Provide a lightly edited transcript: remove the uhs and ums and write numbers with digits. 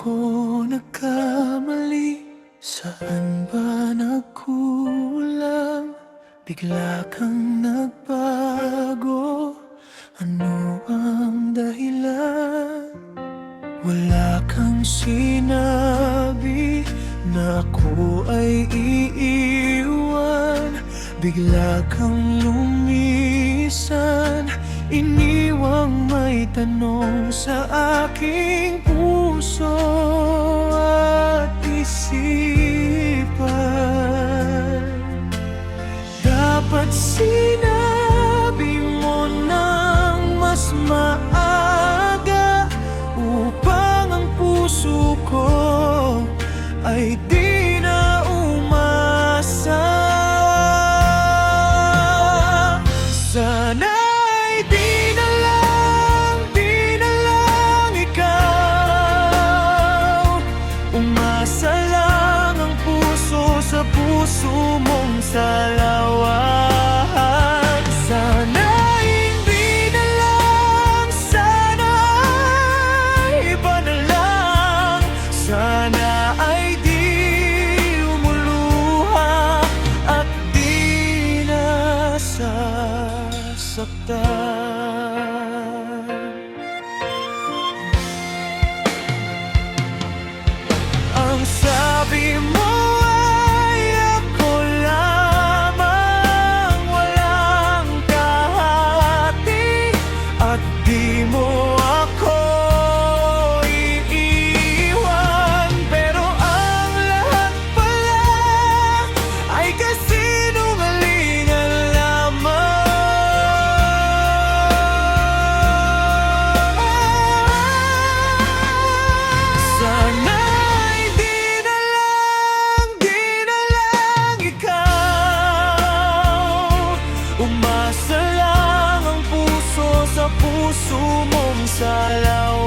ako nagkamali? Saan ba nagkulang? Bigla kang nagbago, ano ang dahilan? Wala kang sinabi na ako ay iiwan. Bigla kang lumisan, iniwang may tanong sa aking puso at isipan. Dapat sinabi mo nang mas maaga, upang ang puso ko ay di na umasa. Sana'y di na lang ikaw. Umasa lang ang puso sa puso mong salawahan. Sana hindi na lang, sana iba na lang. Sana ay di umuluha at di nasasaktan. Ang sabi mo ay ako lamang, walang kahati, at di mo ako iiwan. Pero ang lahat pala ay kasinungalingan lamang. Sana'y di na lang ikaw. Umasa lang ang puso sa puso mong salaw.